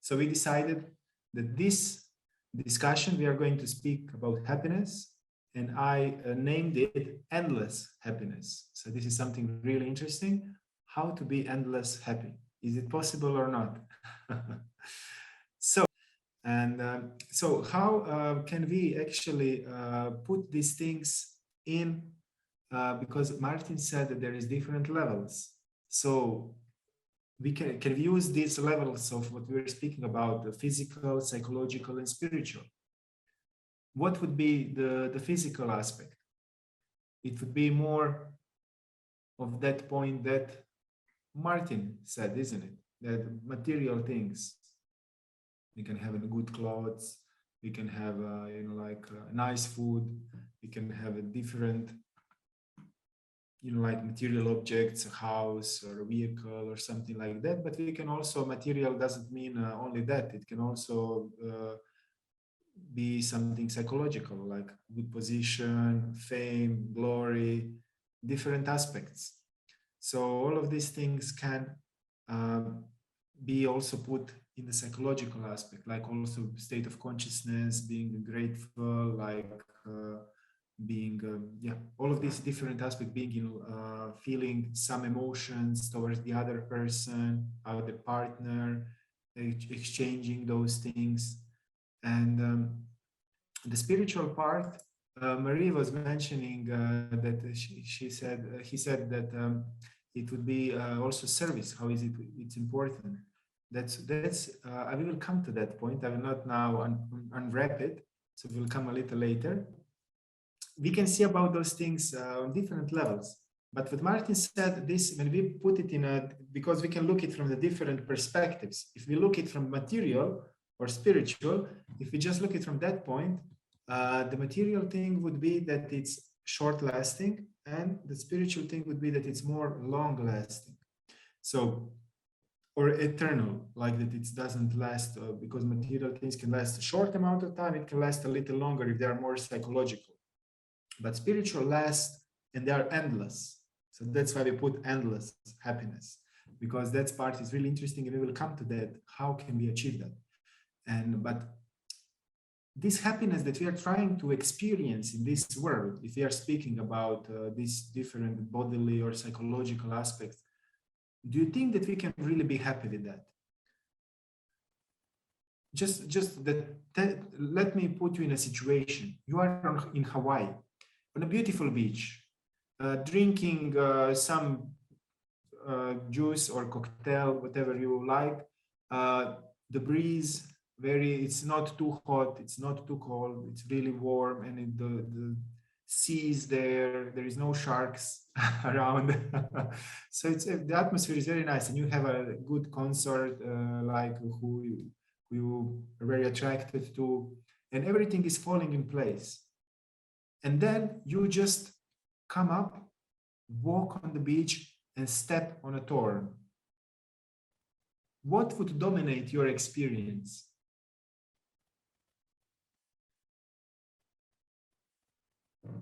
So we decided that this discussion, we are going to speak about happiness, and I named it endless happiness. So this is something really interesting. How to be endless happy. Is it possible or not? So, and so how can we actually put these things in? Because Martin said that there is different levels. So we can we use these levels of what we were speaking about, the physical, psychological, and spiritual. What would be the physical aspect? It would be more of that point that Martin said, isn't it? That material things. We can have good clothes. We can have, nice food. We can have a different, like material objects, a house or a vehicle or something like that. But we can also, material doesn't mean only that. It can also be something psychological, like good position, fame, glory, different aspects. So all of these things can be also put in the psychological aspect, like also state of consciousness, being grateful, like being, all of these different aspects, being in feeling some emotions towards the other person, other partner, exchanging those things. And the spiritual part, Marie was mentioning that he said that it would be also service. How is it? It's important. That's. I will come to that point. I will not now unwrap it. So we'll come a little later. We can see about those things on different levels. But what Martin said, this when we put it in a, because we can look it from the different perspectives. If we look it from material or spiritual, if we just look it from that point, the material thing would be that it's short lasting, and the spiritual thing would be that it's more long lasting. So, or eternal, like that it doesn't last, because material things can last a short amount of time, it can last a little longer if they are more psychological. But spiritual lasts and they are endless. So that's why we put endless happiness, because that part is really interesting, and we will come to that. How can we achieve that? But this happiness that we are trying to experience in this world, if we are speaking about these different bodily or psychological aspects, do you think that we can really be happy with that? Just that, let me put you in a situation. You are in Hawaii, on a beautiful beach, drinking some juice or cocktail, whatever you like. The breeze, it's not too hot, it's not too cold, it's really warm, and the sea is there. There is no sharks around. So the atmosphere is very nice, and you have a good concert, like who you are very attracted to, and everything is falling in place. And then you just come up, walk on the beach, and step on a thorn. What would dominate your experience?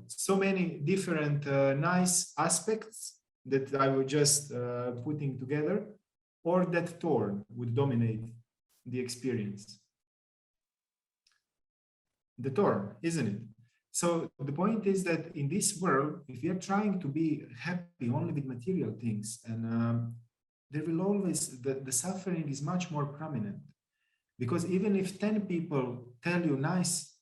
So many different nice aspects that I was just putting together, or that thorn would dominate the experience. The thorn, isn't it? So the point is that in this world, if we are trying to be happy only with material things, and there will always, the suffering is much more prominent. Because even if 10 people tell you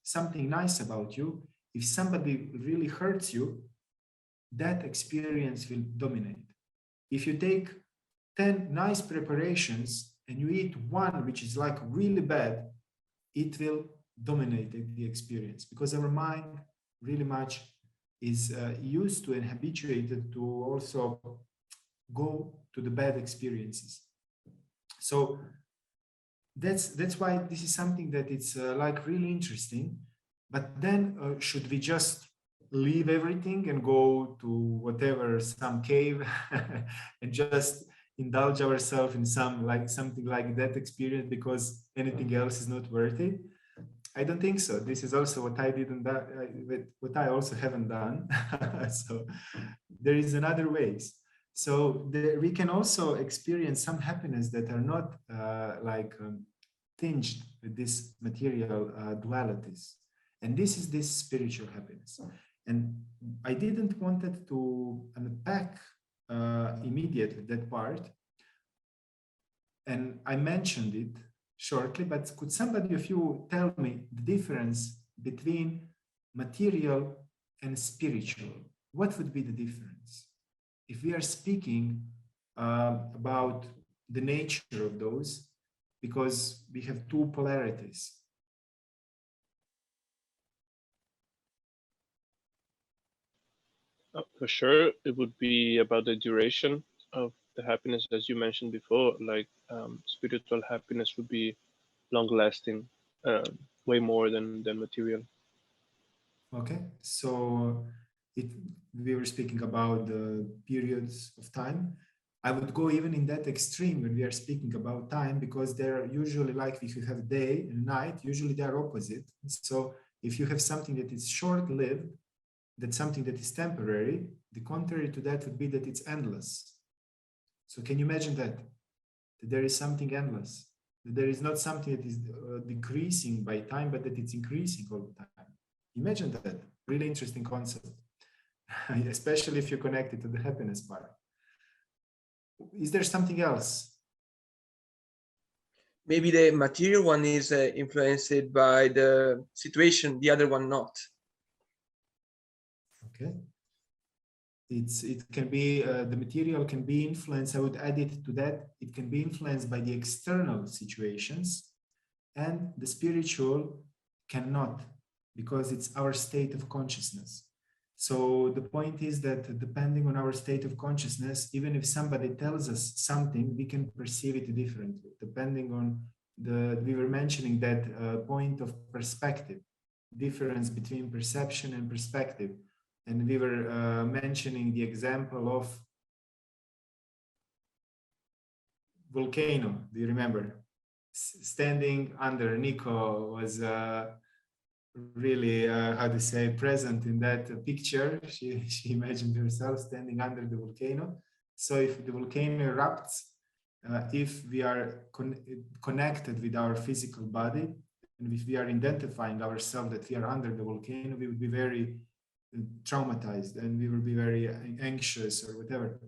something nice about you, if somebody really hurts you, that experience will dominate. If you take 10 nice preparations and you eat one which is like really bad, it will dominate the experience, because our mind really much is used to and habituated to also go to the bad experiences. So that's why this is something that it's like really interesting. But then should we just leave everything and go to whatever, some cave and just indulge ourselves in something like that experience because anything else is not worth it? I don't think so. This is also what I didn't do, what I also haven't done. So there is another ways. So we can also experience some happiness that are not tinged with this material dualities. And this is this spiritual happiness. And I didn't wanted to unpack immediately that part. And I mentioned it shortly, but could somebody of you tell me the difference between material and spiritual? What would be the difference? If we are speaking about the nature of those, because we have two polarities. For sure, it would be about the duration of the happiness, as you mentioned before. Like spiritual happiness would be long-lasting, way more than material. Okay, so we were speaking about the periods of time. I would go even in that extreme when we are speaking about time, because they're usually like if you have day and night, usually they are opposite. So if you have something that is short-lived, that's something that is temporary, the contrary to that would be that it's endless. So can you imagine that there is something endless, that there is not something that is decreasing by time, but that it's increasing all the time. Imagine that. Really interesting concept, especially if you connect it to the happiness part. Is there something else? Maybe the material one is influenced by the situation, the other one not. Okay. It can be, the material can be influenced, I would add it to that, it can be influenced by the external situations, and the spiritual cannot, because it's our state of consciousness. So the point is that depending on our state of consciousness, even if somebody tells us something, we can perceive it differently, depending on we were mentioning that point of perspective, difference between perception and perspective. And we were mentioning the example of volcano. Do you remember? Standing under, Nico was really, how to say, present in that picture. She imagined herself standing under the volcano. So if the volcano erupts, if we are connected with our physical body, and if we are identifying ourselves that we are under the volcano, we would be very traumatized and we will be very anxious or whatever.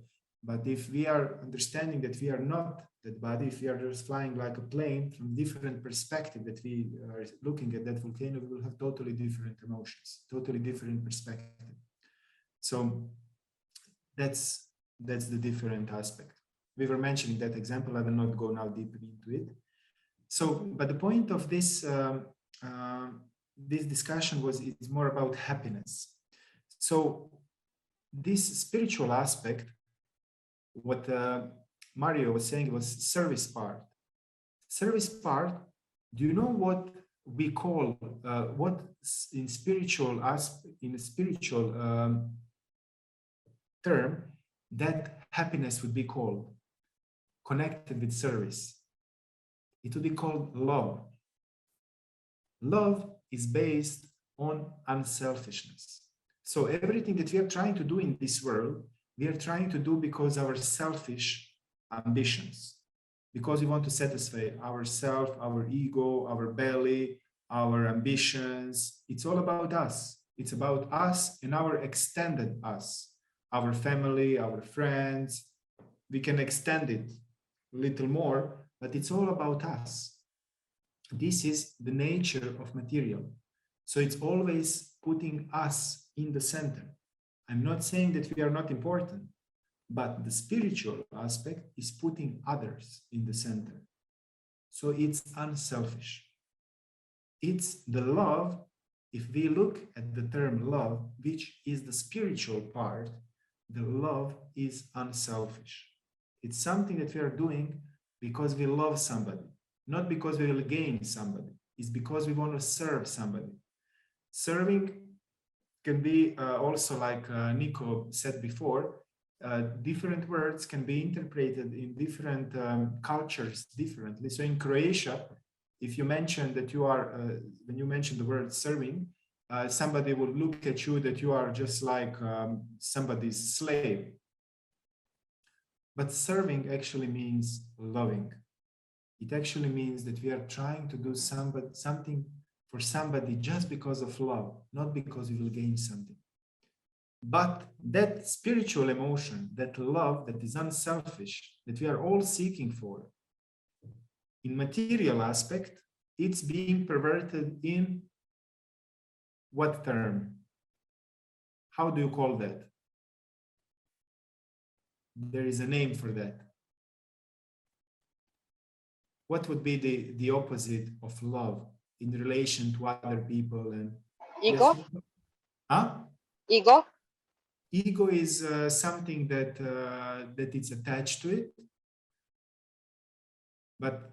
But if we are understanding that we are not that body, if we are just flying like a plane from different perspective that we are looking at that volcano, we will have totally different emotions, totally different perspective. So that's the different aspect. We were mentioning that example. I will not go now deeper into it. So, but the point of this this discussion is more about happiness. So this spiritual aspect, what Mario was saying, was service part. Service part, do you know what we call, what in spiritual aspect, in a spiritual term, that happiness would be called, connected with service? It would be called love. Love is based on unselfishness. So everything that we are trying to do in this world, we are trying to do because our selfish ambitions, because we want to satisfy ourselves, our ego, our belly, our ambitions. It's all about us. It's about us and our extended us, our family, our friends. We can extend it a little more, but it's all about us. This is the nature of material. So it's always putting us in the center. I'm not saying that we are not important, but the spiritual aspect is putting others in the center. So it's unselfish. It's the love. If we look at the term love, which is the spiritual part, the love is unselfish. It's something that we are doing because we love somebody, not because we will gain somebody. It's because we want to serve somebody. Serving can be also, like Nico said before, different words can be interpreted in different cultures differently. So in Croatia, if you mention that you are, when you mention the word serving, somebody will look at you that you are just like somebody's slave. But serving actually means loving. It actually means that we are trying to do something for somebody just because of love, not because we will gain something. But that spiritual emotion, that love that is unselfish, that we are all seeking for, in material aspect, it's being perverted in what term? How do you call that? There is a name for that. What would be the opposite of love in relation to other people? And Ego? yes, huh? Ego? Ego is something that that is attached to it. But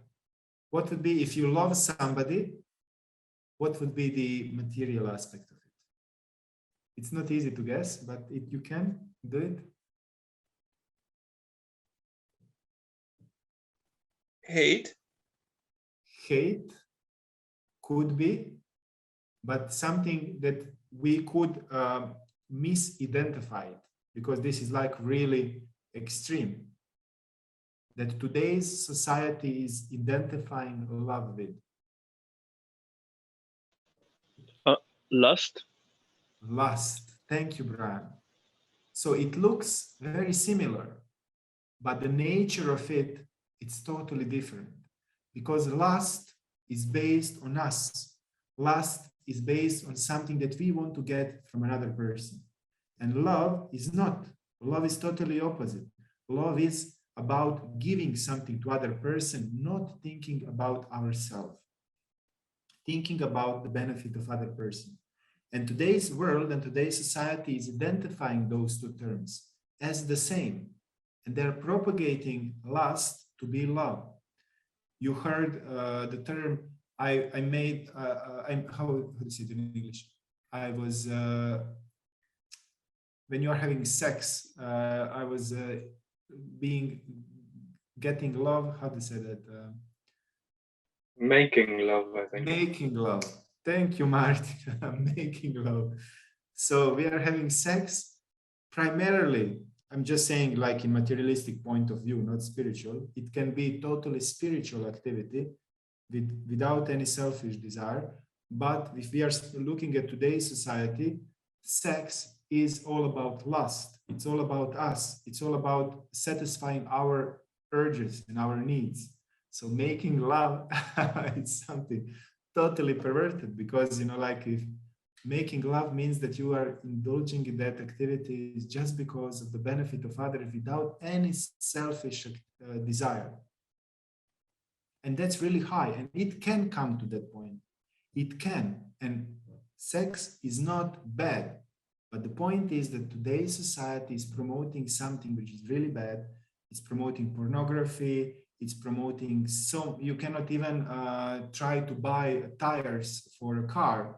what would be, if you love somebody, what would be the material aspect of it? It's not easy to guess, but you can do it. Hate. Hate could be, but something that we could misidentify it, because this is like really extreme. That today's society is identifying love with. Lust. Lust. Thank you, Brian. So it looks very similar, but the nature of it, it's totally different. Because lust is based on us. Lust is based on something that we want to get from another person. And love is not. Love is totally opposite. Love is about giving something to other person, not thinking about ourselves, thinking about the benefit of other person. And today's world and today's society is identifying those two terms as the same. And they're propagating lust to be love. You heard the term, how do you say it in English? I was, when you are having sex, I was getting love, how do you say that? Making love, I think. Making love. Thank you, Martin. Making love. So we are having sex primarily, I'm just saying like in materialistic point of view, not spiritual. It can be totally spiritual activity without any selfish desire. But if we are looking at today's society, sex is all about lust. It's all about us. It's all about satisfying our urges and our needs. So making love is something totally perverted, because, you know, like if making love means that you are indulging in that activity just because of the benefit of others without any selfish desire. And that's really high, and it can come to that point. It can, and sex is not bad. But the point is that today's society is promoting something which is really bad. It's promoting pornography. It's promoting, so you cannot even try to buy tires for a car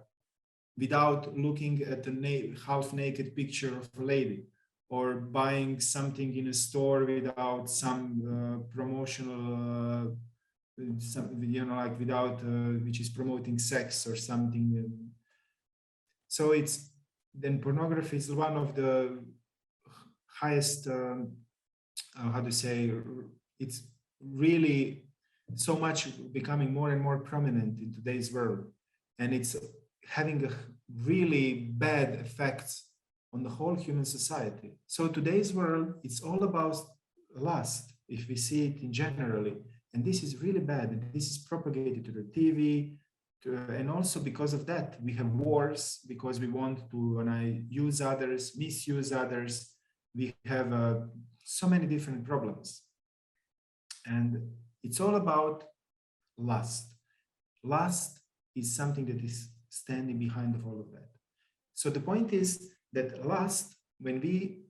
without looking at a half-naked picture of a lady, or buying something in a store without some promotional, you know, like without, which is promoting sex or something. So it's, then pornography is one of the highest, how to say, it's really so much becoming more and more prominent in today's world, and it's having a really bad effects on the whole human society. So today's world, it's all about lust, if we see it in generally, and this is really bad, and this is propagated to the TV, and also because of that we have wars, because we want to use others, misuse others. We have so many different problems. And it's all about lust. Lust is something that is standing behind of all of that. So the point is that lust, when we,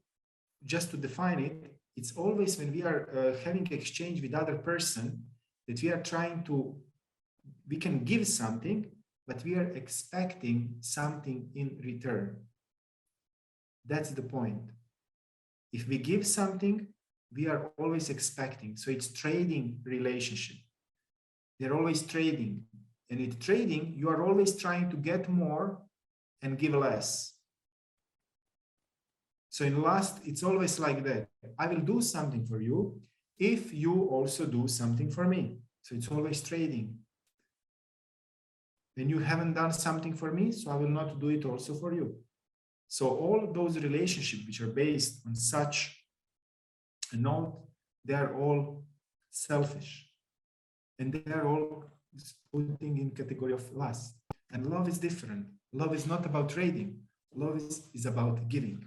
just to define it, it's always when we are having exchange with other person, that we are trying to, we can give something, but we are expecting something in return. That's the point. If we give something, we are always expecting. So it's trading relationship. They're always trading. And in trading, you are always trying to get more and give less. So in lust, it's always like that. I will do something for you if you also do something for me. So it's always trading. And you haven't done something for me, so I will not do it also for you. So all those relationships which are based on such a note, they are all selfish. And they are all putting in category of lust. And love is different. Love is not about trading. Love is about giving.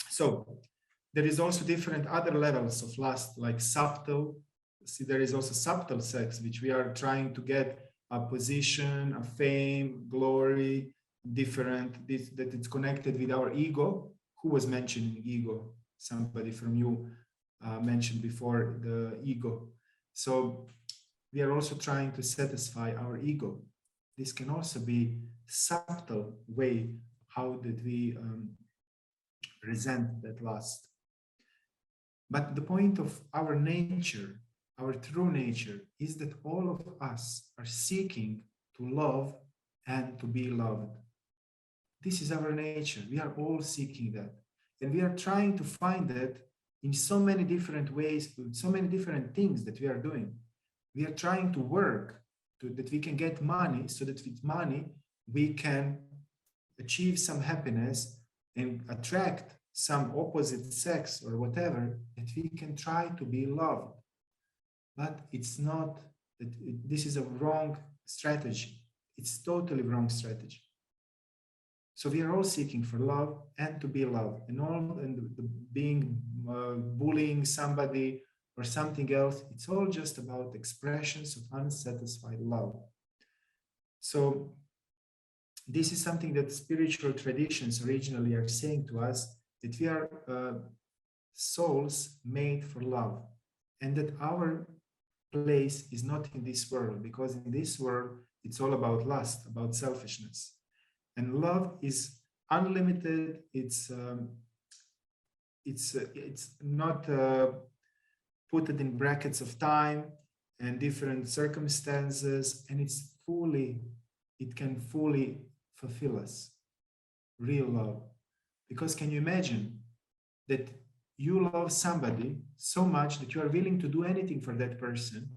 So there is also different other levels of lust, like subtle. See, there is also subtle sex, which we are trying to get a position, a fame, glory, different, that it's connected with our ego. Who was mentioning ego? Somebody from you mentioned before the ego. So we are also trying to satisfy our ego. This can also be subtle way how did we present that lust. But the point of our nature, our true nature, is that all of us are seeking to love and to be loved. This is our nature. We are all seeking that. And we are trying to find that in so many different ways, with so many different things that we are doing. We are trying to work that we can get money, so that with money we can achieve some happiness and attract some opposite sex or whatever, that we can try to be loved. But it's not, this is a wrong strategy. It's totally wrong strategy. So we are all seeking for love and to be loved, and being bullying somebody or something else, it's all just about expressions of unsatisfied love. So this is something that spiritual traditions originally are saying to us, that we are souls made for love, and that our place is not in this world, because in this world it's all about lust, about selfishness. And love is unlimited. It's not put it in brackets of time and different circumstances, and it can fully fulfill us. Real love. Because can you imagine that you love somebody so much that you are willing to do anything for that person,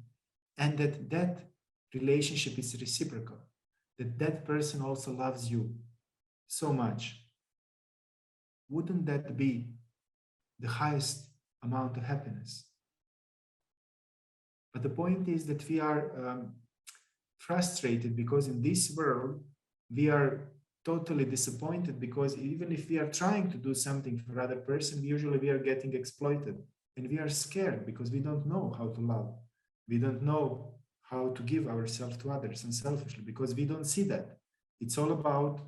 and that relationship is reciprocal, that person also loves you so much? Wouldn't that be the highest amount of happiness? But the point is that we are frustrated because in this world we are totally disappointed, because even if we are trying to do something for other person, usually we are getting exploited, and we are scared because we don't know how to love. We don't know how to give ourselves to others unselfishly, because we don't see that. It's all about,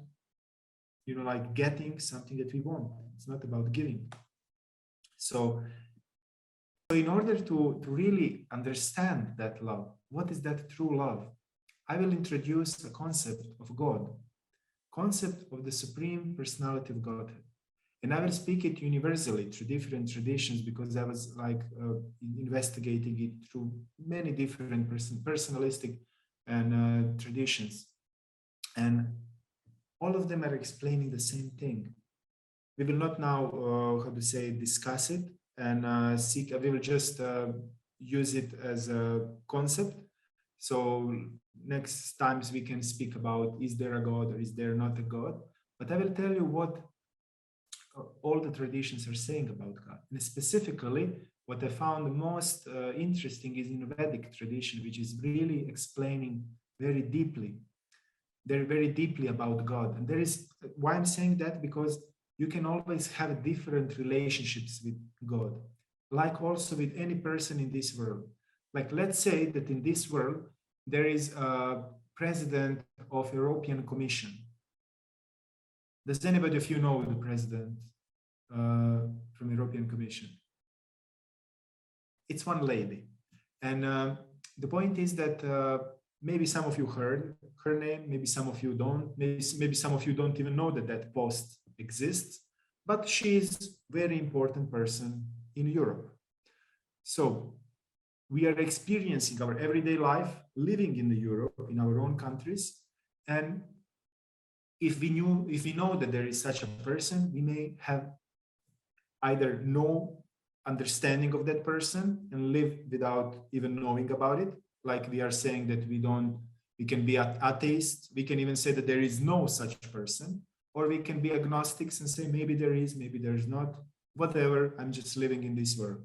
like getting something that we want. It's not about giving. So in order to really understand that love, what is that true love? I will introduce a concept of God, concept of the Supreme Personality of Godhead. And I will speak it universally through different traditions, because I was investigating it through many different personalistic and traditions. And all of them are explaining the same thing. We will not now, discuss it and seek, we will just use it as a concept. So next times we can speak about, is there a God or is there not a God? But I will tell you what all the traditions are saying about God. And specifically, what I found most interesting is in Vedic tradition, which is really explaining very deeply about God. And there is, why I'm saying that, because you can always have different relationships with God, like also with any person in this world. Like, let's say that in this world, there is a president of European Commission. Does anybody of you know the president from European Commission? It's one lady. And the point is that maybe some of you heard her name, maybe some of you don't, maybe some of you don't even know that post exists, but she is a very important person in Europe. So we are experiencing our everyday life, living in Europe, in our own countries. And if we know that there is such a person, we may have either no understanding of that person and live without even knowing about it, like we are saying that we can be atheists. We can even say that there is no such person, or we can be agnostics and say maybe there is, maybe there is not, whatever, I'm just living in this world.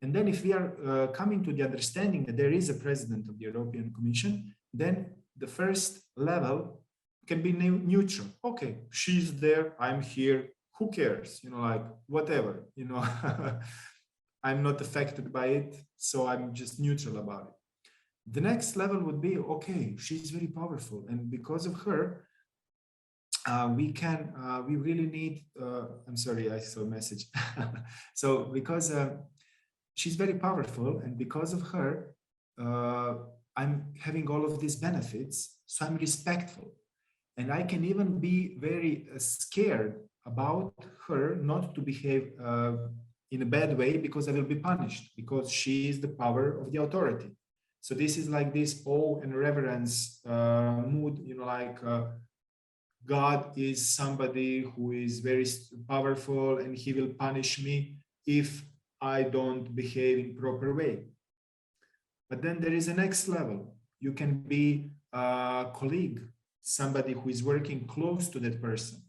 And then if we are coming to the understanding that there is a president of the European Commission, then the first level can be neutral. Okay, she's there, I'm here, who cares? Like whatever, I'm not affected by it, so I'm just neutral about it. The next level would be, okay, she's very powerful, and because of her, we really need, I'm sorry, I saw a message. So because she's very powerful, and because of her, I'm having all of these benefits, so I'm respectful. And I can even be very scared about her not to behave in a bad way, because I will be punished, because she is the power of the authority. So this is like this awe and reverence mood, like God is somebody who is very powerful, and he will punish me if I don't behave in proper way. But then there is a next level. You can be a colleague, somebody who is working close to that person.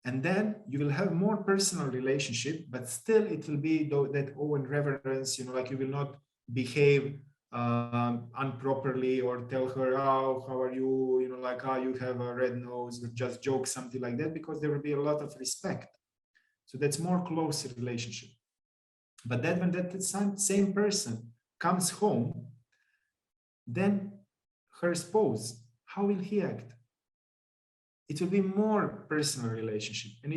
And then you will have more personal relationship, but still it will be that awe and reverence, like you will not behave improperly or tell her, oh, how are you, like, oh, you have a red nose, or just joke, something like that, because there will be a lot of respect. So that's more close relationship. But then when that same person comes home, then her spouse, how will he act? It will be more personal relationship, and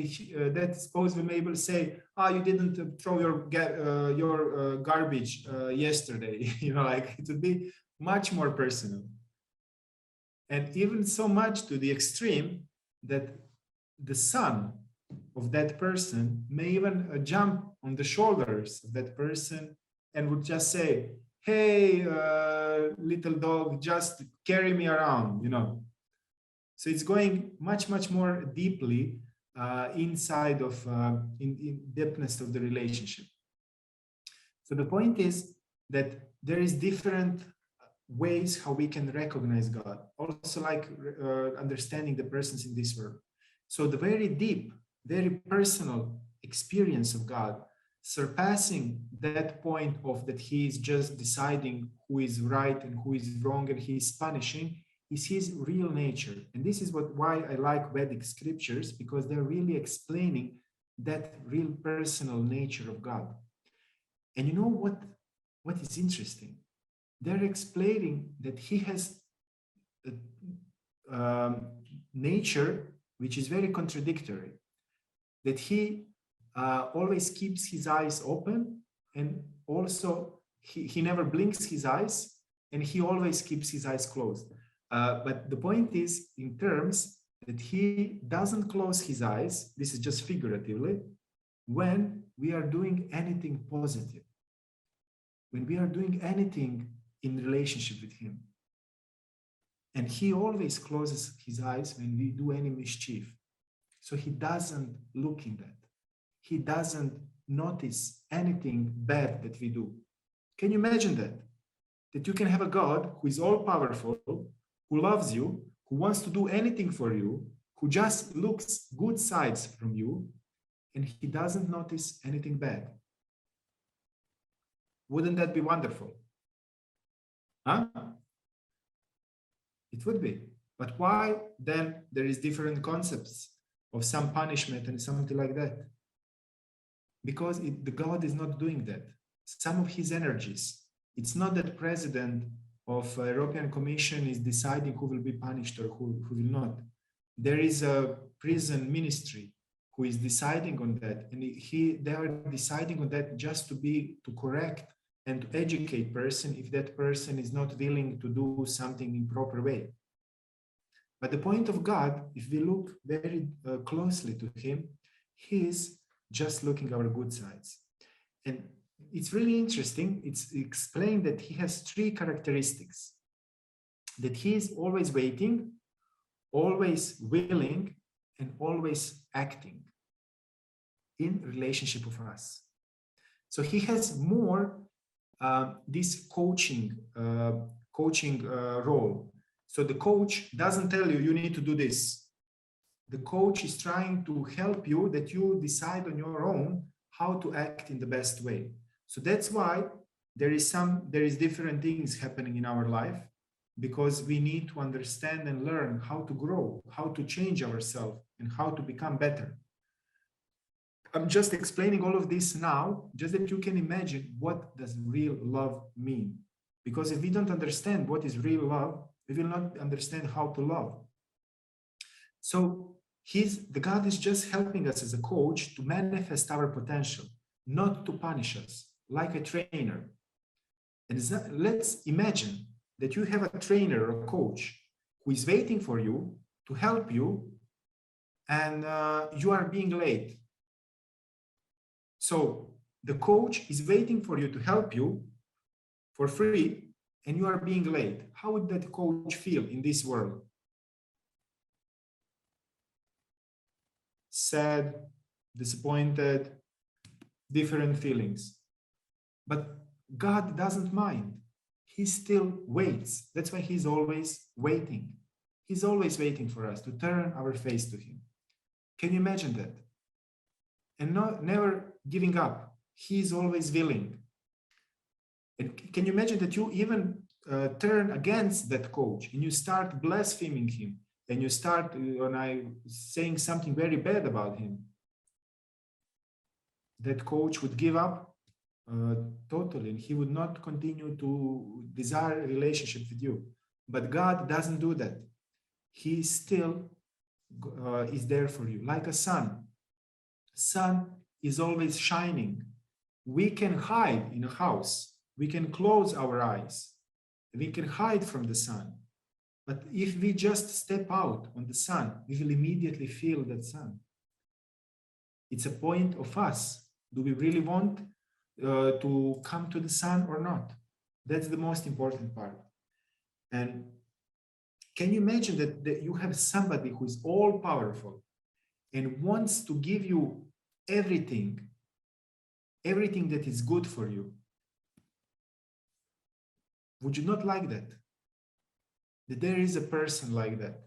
that spouse will be able to say, you didn't throw your garbage yesterday. Like it would be much more personal, and even so much to the extreme that the son of that person may even jump on the shoulders of that person and would just say, hey, little dog, just carry me around, So it's going much, much more deeply inside of in depthness of the relationship. So the point is that there is different ways how we can recognize God, also like understanding the persons in this world. So the very deep, very personal experience of God, surpassing that point of that he is just deciding who is right and who is wrong and he is punishing, is his real nature. And this is why I like Vedic scriptures, because they're really explaining that real personal nature of God. And you know what is interesting? They're explaining that he has a nature which is very contradictory, that he always keeps his eyes open, and also he never blinks his eyes, and he always keeps his eyes closed. But the point is, in terms that he doesn't close his eyes, this is just figuratively, when we are doing anything positive, when we are doing anything in relationship with him. And he always closes his eyes when we do any mischief. So he doesn't look in that. He doesn't notice anything bad that we do. Can you imagine that? That you can have a God who is all powerful, who loves you, who wants to do anything for you, who just looks good sides from you, and he doesn't notice anything bad. Wouldn't that be wonderful? Huh? It would be. But why then there is different concepts of some punishment and something like that? Because the God is not doing that. Some of his energies, it's not that president of European Commission is deciding who will be punished or who will not. There is a prison ministry who is deciding on that, and they are deciding on that just to correct and to educate person if that person is not willing to do something in proper way. But the point of God, if we look very closely to him, he is just looking our good sides. And it's really interesting. It's explained that he has three characteristics: that he is always waiting, always willing, and always acting in relationship with us. So he has more this coaching role. So the coach doesn't tell you you need to do this. The coach is trying to help you that you decide on your own how to act in the best way. So that's why there is different things happening in our life, because we need to understand and learn how to grow, how to change ourselves, and how to become better. I'm just explaining all of this now, just that you can imagine what does real love mean. Because if we don't understand what is real love, we will not understand how to love. So the God is just helping us as a coach to manifest our potential, not to punish us, like a trainer. And let's imagine that you have a trainer or a coach who is waiting for you to help you, and you are being late. So the coach is waiting for you to help you for free, and you are being late. How would that coach feel in this world? Sad, disappointed, different feelings. But God doesn't mind. He still waits. That's why he's always waiting. He's always waiting for us to turn our face to him. Can you imagine that? And never giving up. He is always willing. And can you imagine that you even turn against that coach and you start blaspheming him, and you start saying something very bad about him? That coach would give up totally, and he would not continue to desire a relationship with you. But God doesn't do that. He still is there for you, like a sun. Sun is always shining. We can hide in a house. We can close our eyes. We can hide from the sun. But if we just step out on the sun, we will immediately feel that sun. It's a point of us. Do we really want to come to the sun or not? That's the most important part. And can you imagine that you have somebody who is all powerful and wants to give you everything that is good for you? Would you not like that? That there is a person like that?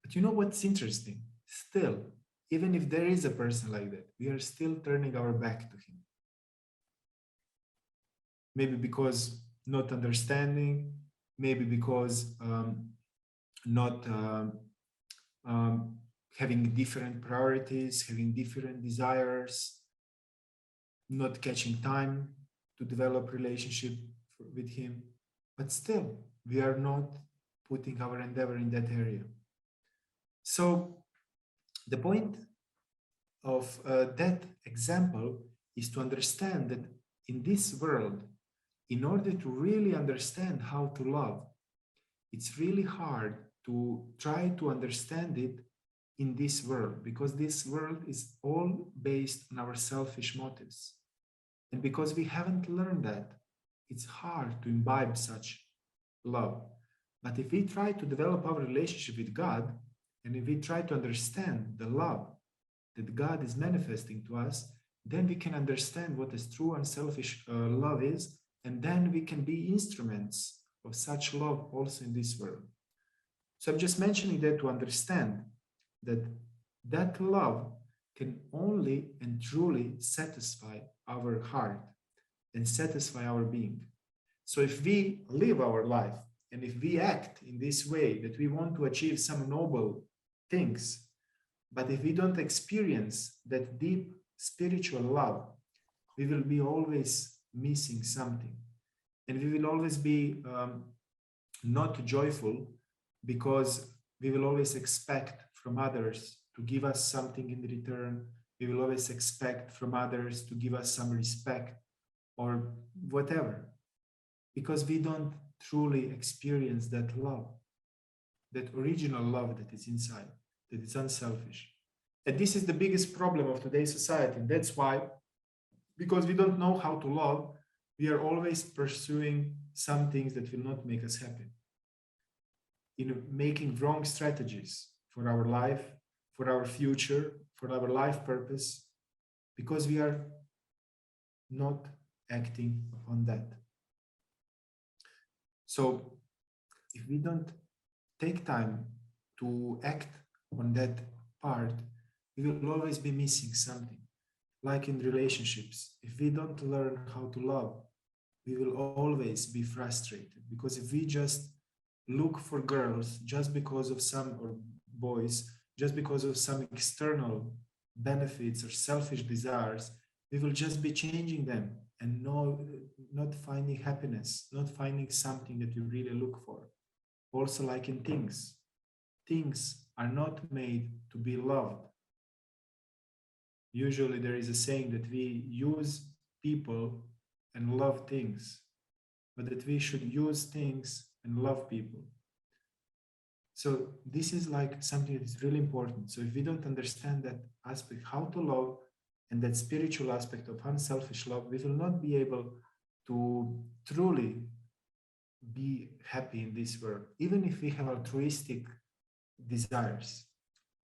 But you know what's interesting? Still, even if there is a person like that, we are still turning our back to him. Maybe because not understanding, maybe because not having different priorities, having different desires, not catching time to develop relationship with him. But still, we are not putting our endeavor in that area. So the point of that example is to understand that in this world, in order to really understand how to love, it's really hard to try to understand it in this world, because this world is all based on our selfish motives. And because we haven't learned that, it's hard to imbibe such love. But if we try to develop our relationship with God, and if we try to understand the love that God is manifesting to us, then we can understand what is true unselfish love is, and then we can be instruments of such love also in this world. So I'm just mentioning that to understand that love can only and truly satisfy our heart and satisfy our being. So if we live our life and if we act in this way that we want to achieve some noble things, but if we don't experience that deep spiritual love, we will be always missing something. And we will always be not joyful, because we will always expect from others to give us something in return. We will always expect from others to give us some respect or whatever, because we don't truly experience that love, that original love that is inside, that is unselfish. And this is the biggest problem of today's society. And that's why, because we don't know how to love, we are always pursuing some things that will not make us happy. In making wrong strategies for our life, for our future, for our life purpose, because we are not acting upon that. So if we don't take time to act on that part, we will always be missing something. Like in relationships, if we don't learn how to love, we will always be frustrated, because if we just look for girls just because of some, or boys, just because of some external benefits or selfish desires, we will just be changing them and not finding happiness, not finding something that we really look for. Also, like in things, things are not made to be loved. Usually there is a saying that we use people and love things, but that we should use things and love people. So this is like something that is really important. So if we don't understand that aspect, how to love, and that spiritual aspect of unselfish love, we will not be able to truly be happy in this world, even if we have altruistic desires,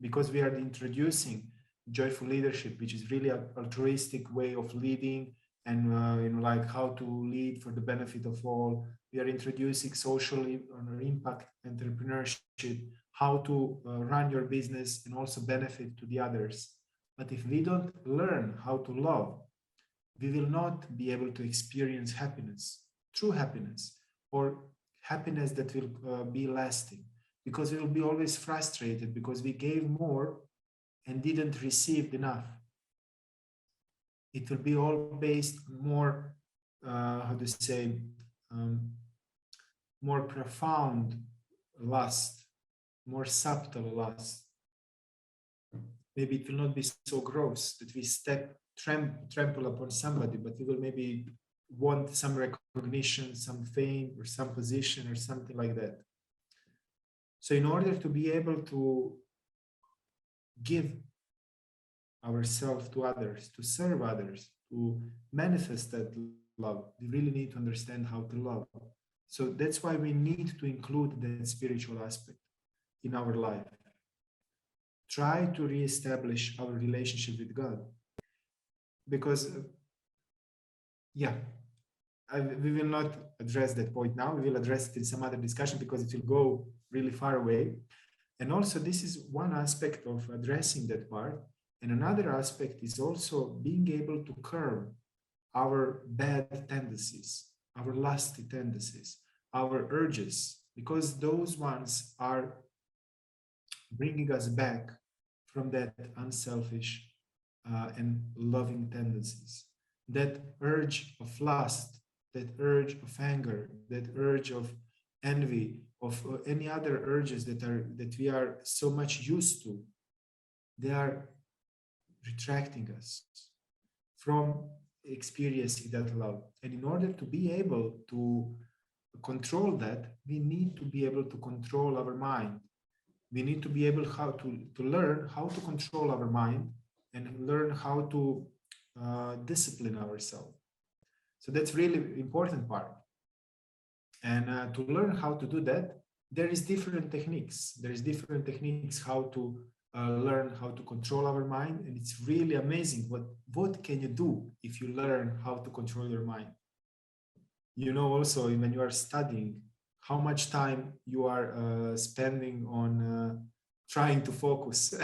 because we are introducing joyful leadership, which is really an altruistic way of leading, and like how to lead for the benefit of all. We are introducing social or impact entrepreneurship, how to run your business and also benefit to the others. But if we don't learn how to love, we will not be able to experience happiness, true happiness, or happiness that will be lasting, because we will be always frustrated because we gave more and didn't receive enough. It will be all based on more, how to say, more profound lust, more subtle lust. Maybe it will not be so gross that we trample upon somebody, but we will maybe want some recognition, some fame, or some position, or something like that. So in order to be able to give ourselves to others, to serve others, to manifest that love, we really need to understand how to love. So that's why we need to include that spiritual aspect in our life. Try to reestablish our relationship with God. Because, we will not address that point now. We will address it in some other discussion because it will go really far away. And also, this is one aspect of addressing that part. And another aspect is also being able to curb our bad tendencies, our lusty tendencies, our urges, because those ones are bringing us back from that unselfish and loving tendencies. That urge of lust, that urge of anger, that urge of envy, of any other urges that we are so much used to, they are retracting us from experiencing that love. And in order to be able to control that, we need to be able to control our mind. We need to be able to learn how to control our mind and learn how to discipline ourselves. So that's really important part. And to learn how to do that, there is different techniques. There is different techniques how to learn how to control our mind. And it's really amazing what can you do if you learn how to control your mind. You know, also when you are studying, how much time you are spending on trying to focus.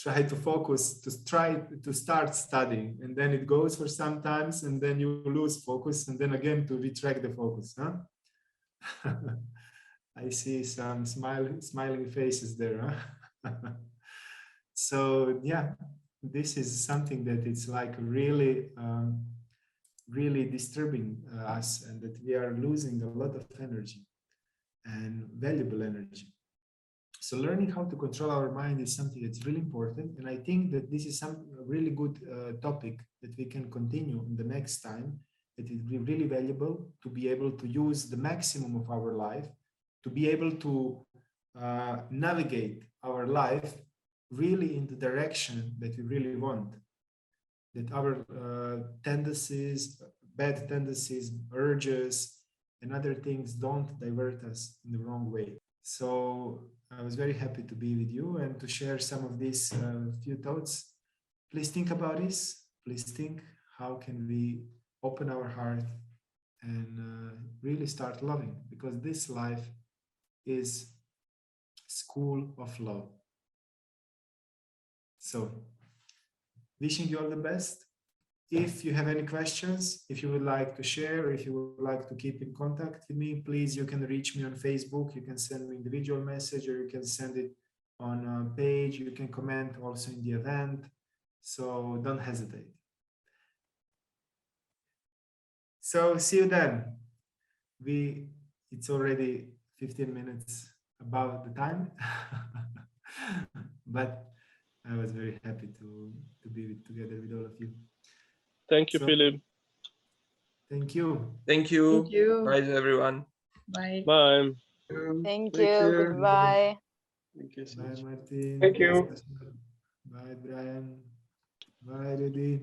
Try to start studying, and then it goes for some times, and then you lose focus, and then again to retract the focus. I see some smiling faces there. So yeah, this is something that it's like really really disturbing us, and that we are losing a lot of energy and valuable energy. So learning how to control our mind is something that's really important. And I think that this is a really good topic that we can continue in the next time. It will be really valuable to be able to use the maximum of our life, to be able to navigate our life really in the direction that we really want. That our tendencies, bad tendencies, urges, and other things don't divert us in the wrong way. So I was very happy to be with you and to share some of these few thoughts. Please think about this. Please think how can we open our heart and really start loving, because this life is school of love. So wishing you all the best. If you have any questions, if you would like to share, or if you would like to keep in contact with me, please, you can reach me on Facebook. You can send me individual message, or you can send it on a page. You can comment also in the event. So don't hesitate. So see you then. It's already 15 minutes above the time, but I was very happy to be together with all of you. Thank you, So, Filip. Thank you. Thank you. Thank you. Bye, everyone. Bye. Bye. Thank Take you. care. Goodbye. Thank you so Bye, much. Martin. Thank you. Bye, Brian. Bye, Rudy.